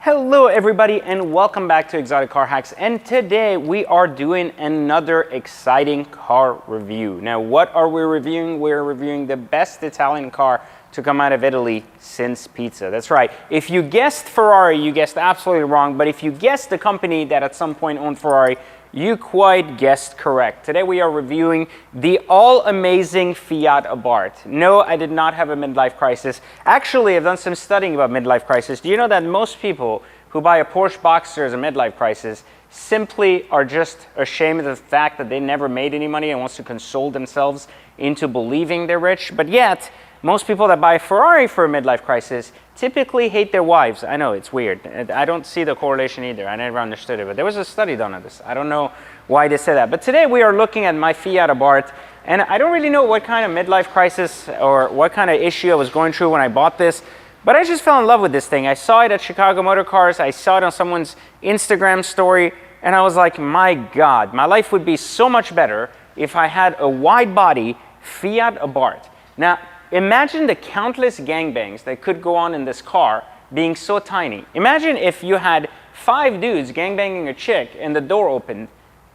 Hello everybody and welcome back to Exotic Car Hacks, and today we are doing another exciting car review. Now what are we reviewing? We're reviewing the best Italian car to come out of Italy since pizza. That's right. If you guessed Ferrari, you guessed absolutely wrong, but if you guessed the company that at some point owned Ferrari, you quite guessed correct. Today we are reviewing the all-amazing Fiat Abarth. No, I did not have a midlife crisis. Actually, I've done some studying about midlife crisis. Do you know that most people who buy a Porsche Boxster as a midlife crisis simply are just ashamed of the fact that they never made any money and wants to console themselves into believing they're rich? But yet, most people that buy a Ferrari for a midlife crisis typically hate their wives. I know, it's weird. I don't see the correlation either. I never understood it, but there was a study done on this. I don't know why they say that. But today we are looking at my Fiat Abarth, and I don't really know what kind of midlife crisis or what kind of issue I was going through when I bought this, but I just fell in love with this thing. I saw it at Chicago Motor Cars. I saw it on someone's Instagram story, and I was like, my God, my life would be so much better if I had a wide body Fiat Abarth. Now, imagine the countless gangbangs that could go on in this car being so tiny. Imagine if you had 5 dudes gangbanging a chick and the door opened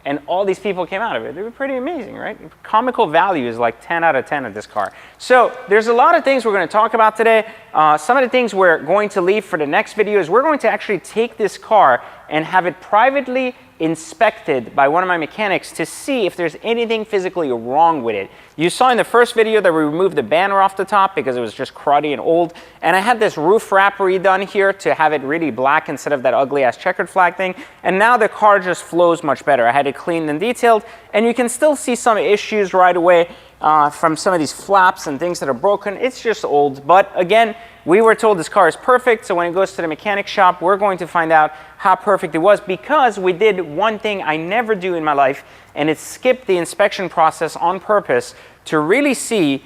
and all these people came out of it. It would be pretty amazing, right? Comical value is like 10 out of 10 of this car. So there's a lot of things we're going to talk about today. Some of the things we're going to leave for the next video is we're going to actually take this car and have it privately inspected by one of my mechanics to see if there's anything physically wrong with it. You saw in the first video that we removed the banner off the top because it was just cruddy and old, and I had this roof wrap redone here to have it really black instead of that ugly ass checkered flag thing, and now the car just flows much better. I had it cleaned and detailed, and you can still see some issues right away from some of these flaps and things that are broken. It's just old, but again, we were told this car is perfect, so when it goes to the mechanic shop, we're going to find out how perfect it was, because we did one thing I never do in my life, and it's skip the inspection process on purpose to really see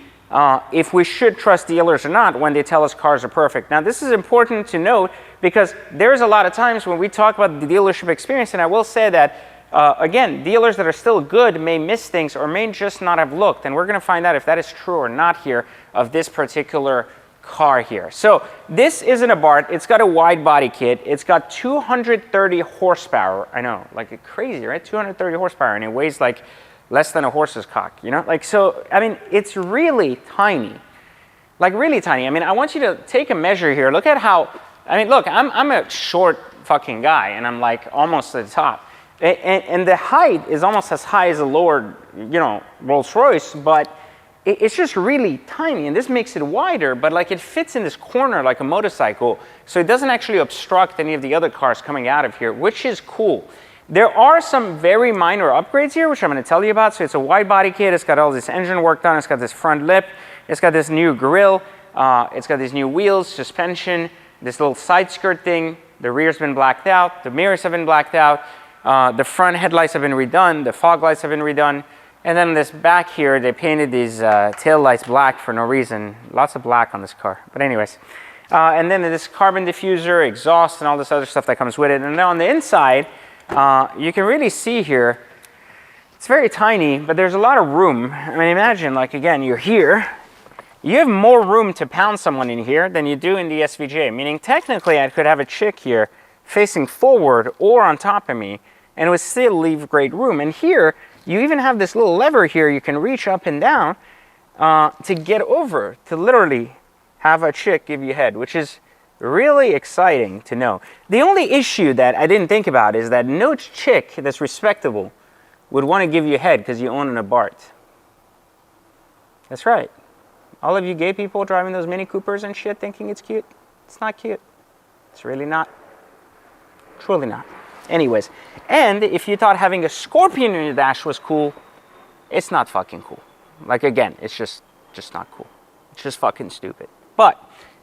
if we should trust dealers or not when they tell us cars are perfect. Now, this is important to note because there's a lot of times when we talk about the dealership experience, and I will say that again, dealers that are still good may miss things or may just not have looked, and we're going to find out if that is true or not here of this particular car here. So this is an Abarth. It's got a wide body kit. It's got 230 horsepower. I know, like crazy, right? 230 horsepower, and it weighs like less than a horse's cock, you know? Like, so, I mean, it's really tiny. Like, really tiny. I mean, I want you to take a measure here. Look at how, I mean, look, I'm a short fucking guy, and I'm like almost at the top. And the height is almost as high as a lower, you know, Rolls Royce, but it's just really tiny, and this makes it wider, but like it fits in this corner like a motorcycle, so it doesn't actually obstruct any of the other cars coming out of here, which is cool. There are some very minor upgrades here, which I'm going to tell you about. So it's a wide body kit. It's got all this engine work done. It's got this front lip. It's got this new grille. It's got these new wheels, suspension, this little side skirt thing. The rear's been blacked out. The mirrors have been blacked out. The front headlights have been redone. The fog lights have been redone. And then this back here, they painted these tail lights black for no reason. Lots of black on this car. But anyways. And then this carbon diffuser, exhaust, and all this other stuff that comes with it. And then on the inside, you can really see here, it's very tiny, but there's a lot of room. I mean, imagine, like, again, you're here. You have more room to pound someone in here than you do in the SVJ. Meaning, technically, I could have a chick here facing forward or on top of me, and it would still leave great room. And here, you even have this little lever here you can reach up and down to get over, to literally have a chick give you head, which is really exciting to know. The only issue that I didn't think about is that no chick that's respectable would want to give you head because you own an Abarth. That's right. All of you gay people driving those Mini Coopers and shit thinking it's cute, it's not cute. It's really not. Truly not. Anyways, and if you thought having a Scorpion in your dash was cool, it's not fucking cool. Like, again, it's just not cool. It's just fucking stupid. But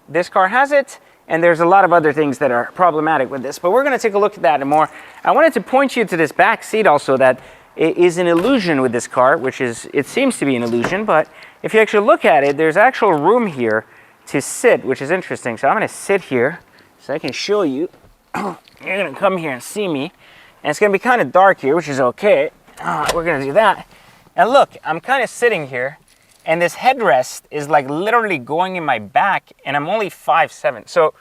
this car has it, and there's a lot of other things that are problematic with this, but we're going to take a look at that and more. I wanted to point you to this back seat also that is an illusion with this car, which is, it seems to be an illusion, but if you actually look at it, there's actual room here to sit, which is interesting. So I'm going to sit here so I can show you. You're going to come here and see me, and it's going to be kind of dark here, which is okay. We're going to do that. And look, I'm kind of sitting here, and this headrest is like literally going in my back, and I'm only 5'7". So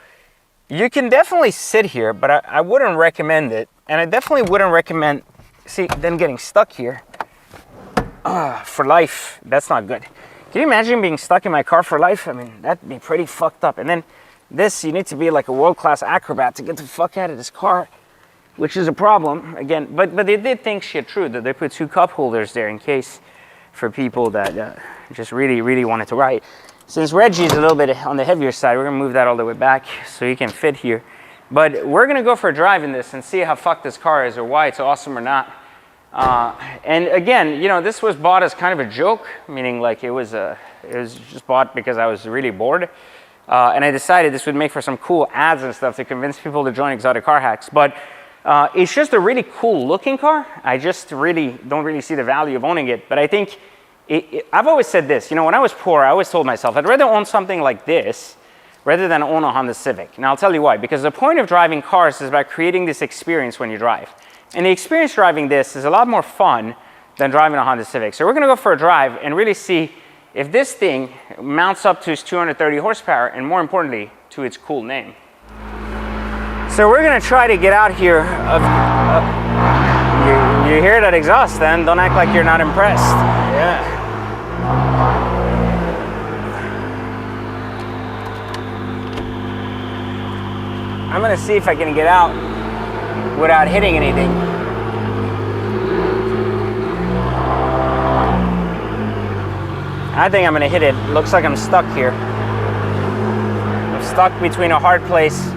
You can definitely sit here, but I wouldn't recommend it. And I definitely wouldn't recommend, see, them getting stuck here for life. That's not good. Can you imagine being stuck in my car for life? I mean, that'd be pretty fucked up. And then this, you need to be like a world-class acrobat to get the fuck out of this car, which is a problem, again. But they did think shit true, that they put 2 cup holders there in case for people that just really wanted to ride. Since Reggie's a little bit on the heavier side, we're gonna move that all the way back so he can fit here. But we're gonna go for a drive in this and see how fucked this car is or why it's awesome or not. And again, you know, this was bought as kind of a joke, meaning like it was just bought because I was really bored. And I decided this would make for some cool ads and stuff to convince people to join Exotic Car Hacks. But it's just a really cool looking car. I just don't really see the value of owning it. But I think, I've always said this, you know, when I was poor, I always told myself, I'd rather own something like this rather than own a Honda Civic. Now I'll tell you why, because the point of driving cars is about creating this experience when you drive. And the experience driving this is a lot more fun than driving a Honda Civic. So we're gonna go for a drive and really see if this thing mounts up to its 230 horsepower and more importantly, to its cool name. So we're gonna try to get out here. You hear that exhaust then? Don't act like you're not impressed. Yeah. I'm gonna see if I can get out without hitting anything. I think I'm gonna hit it. Looks like I'm stuck here. I'm stuck between a hard place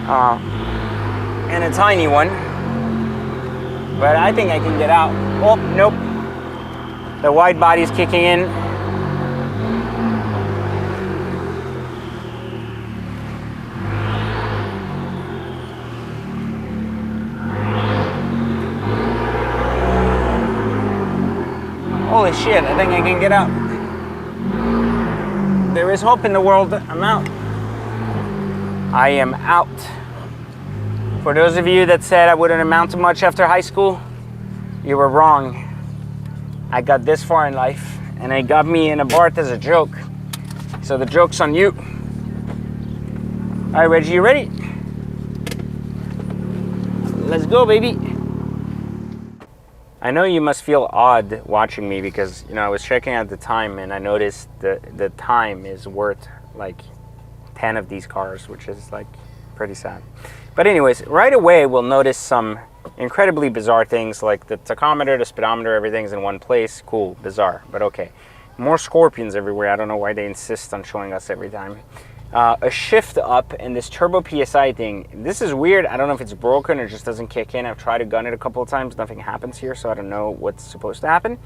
and a tiny one. But I think I can get out. Oh, nope. The wide body's kicking in. Holy shit, I think I can get out. There is hope in the world. I'm out. I am out. For those of you that said I wouldn't amount to much after high school, you were wrong. I got this far in life, and it got me in Abarth as a joke. So the joke's on you. All right, Reggie, you ready? Let's go, baby. I know you must feel odd watching me because, you know, I was checking out the time and I noticed the time is worth like 10 of these cars, which is like pretty sad. But anyways, right away we'll notice some incredibly bizarre things like the tachometer, the speedometer, everything's in one place. Cool, bizarre, but okay. More scorpions everywhere. I don't know why they insist on showing us every time. A shift up and this turbo PSI thing. This is weird. I don't know if it's broken or just doesn't kick in. I've tried to gun it a couple of times. Nothing happens here, so I don't know what's supposed to happen.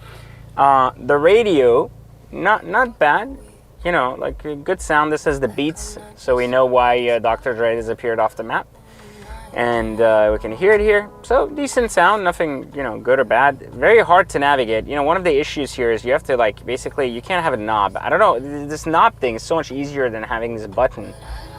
The radio, not bad. You know, like a good sound. This is the Beats, so we know why Dr. Dre has appeared off the map. And we can hear it here. So decent sound, nothing, you know, good or bad. Very hard to navigate. You know, one of the issues here is you have to like, basically you can't have a knob. I don't know, this knob thing is so much easier than having this button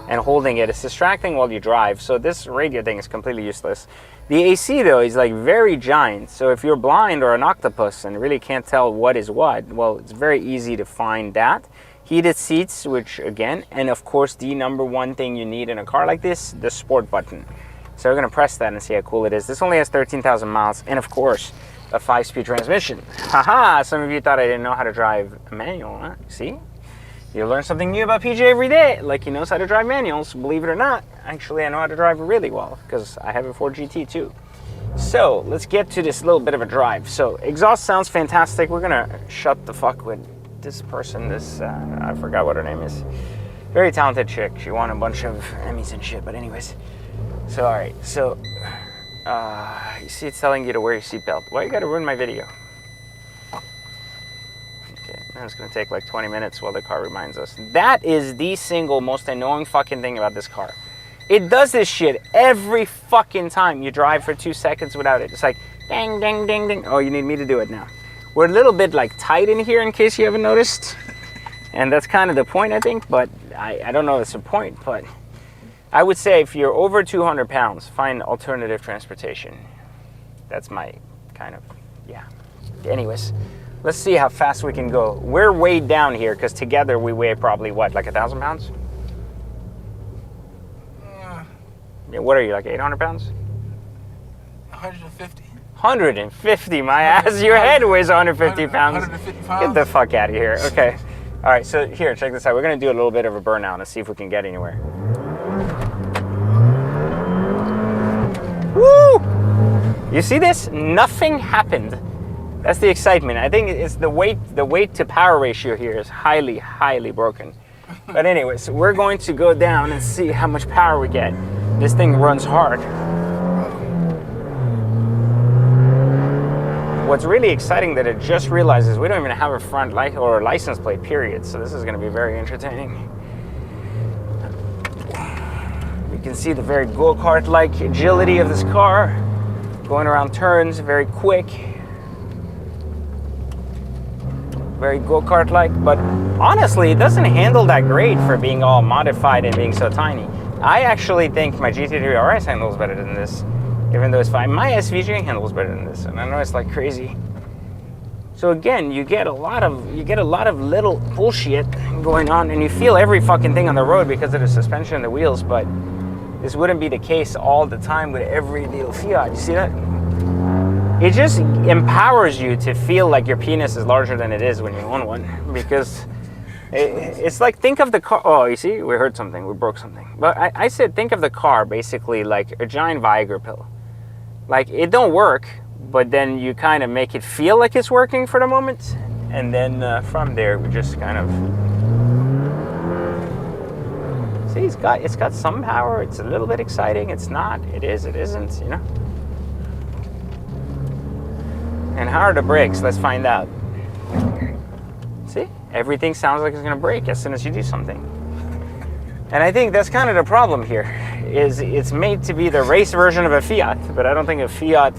and holding it. It's distracting while you drive. So this radio thing is completely useless. The AC though is like very giant. So if you're blind or an octopus and really can't tell what is what, well, it's very easy to find that. Heated seats, which again, and of course the number one thing you need in a car like this, the sport button. So we're gonna press that and see how cool it is. This only has 13,000 miles, and of course, a 5-speed transmission. Haha, some of you thought I didn't know how to drive a manual, huh? See? You learn something new about PJ every day, like he knows how to drive manuals, believe it or not. Actually, I know how to drive really well, because I have a Ford GT too. So, let's get to this little bit of a drive. So, exhaust sounds fantastic. We're gonna shut the fuck with this person, I forgot what her name is. Very talented chick. She won a bunch of Emmys and shit, but anyways. So, all right, so, you see it's telling you to wear your seatbelt. Why you gotta ruin my video? Okay, now it's gonna take like 20 minutes while the car reminds us. That is the single most annoying fucking thing about this car. It does this shit every fucking time you drive for 2 seconds without it. It's like, ding, ding, ding, ding. Oh, you need me to do it now. We're a little bit like tight in here in case you haven't noticed. And that's kind of the point, I think, but I don't know if it's the point, but I would say if you're over 200 pounds, find alternative transportation. That's my kind of, yeah. Anyways, let's see how fast we can go. We're weighed down here because together we weigh probably what, like 1,000 pounds? What are you, like 800 pounds? 150. 150, my ass. Your head weighs 150 pounds. 150 pounds. Get the fuck out of here. Okay. All right, so here, check this out. We're going to do a little bit of a burnout and see if we can get anywhere. Woo! You see this? Nothing happened. That's the excitement. I think it's the weight to power ratio here is highly, highly broken. But anyways, we're going to go down and see how much power we get. This thing runs hard. What's really exciting that it just realizes we don't even have a front light or a license plate, period. So this is going to be very entertaining. You can see the very go-kart-like agility of this car. Going around turns, very quick. Very go-kart-like, but honestly, it doesn't handle that great for being all modified and being so tiny. I actually think my GT3 RS handles better than this. Even though it's fine, my SVJ handles better than this, and I know it's like crazy. So again, you get a lot of little bullshit going on, and you feel every fucking thing on the road because of the suspension and the wheels. But this wouldn't be the case all the time with every little Fiat. You see that? It just empowers you to feel like your penis is larger than it is when you own one, because it's like, think of the car. Oh, you see, we heard something, we broke something. But I said, think of the car basically like a giant Viagra pill. Like, it don't work, but then you kind of make it feel like it's working for the moment, and then from there we just kind of see, it's got some power. It's a little bit exciting. It's not. It is. It isn't. You know. And how are the brakes? Let's find out. See, everything sounds like it's gonna break as soon as you do something. And I think that's kind of the problem here, is it's made to be the race version of a Fiat, but I don't think a Fiat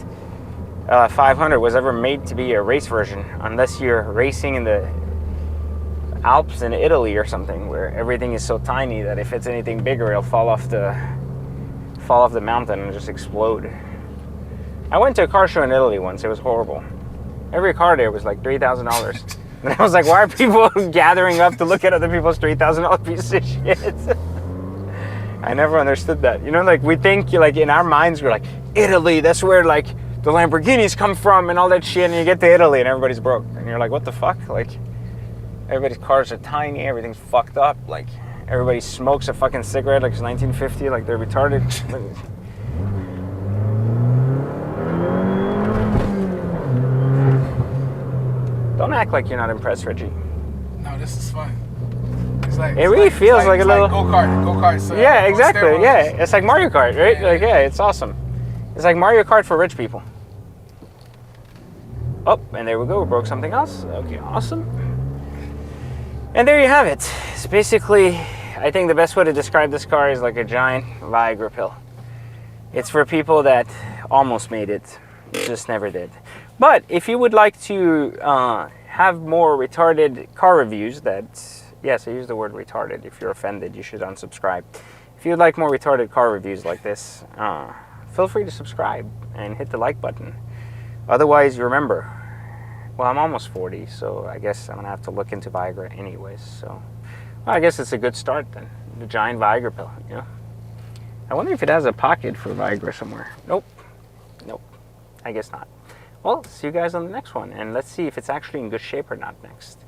500 was ever made to be a race version, unless you're racing in the Alps in Italy or something, where everything is so tiny that if it's anything bigger, it'll fall off the mountain and just explode. I went to a car show in Italy once. It was horrible. Every car there was like $3,000. And I was like, why are people gathering up to look at other people's $3,000 pieces of shit? I never understood that. You know, like, we think, like, in our minds, we're like, Italy, that's where, like, the Lamborghinis come from and all that shit. And you get to Italy and everybody's broke. And you're like, what the fuck? Like, everybody's cars are tiny, everything's fucked up. Like, everybody smokes a fucking cigarette like it's 1950, like they're retarded. Don't act like you're not impressed, Reggie. No, this is fun. It's like, it really feels like a little go-kart. So yeah, exactly. Yeah, it's like Mario Kart, right? Yeah. Like, yeah, it's awesome. It's like Mario Kart for rich people. Oh, and there we go. We broke something else. Okay, awesome. And there you have it. It's basically, I think the best way to describe this car is like a giant Viagra pill. It's for people that almost made it, just never did. But if you would like to have more retarded car reviews yes, I use the word retarded. If you're offended, you should unsubscribe. If you'd like more retarded car reviews like this, feel free to subscribe and hit the like button. Otherwise, you remember, well, I'm almost 40, so I guess I'm going to have to look into Viagra anyways. So, well, I guess it's a good start then. The giant Viagra pill, you know? I wonder if it has a pocket for Viagra somewhere. Nope. I guess not. Well, see you guys on the next one, and let's see if it's actually in good shape or not next.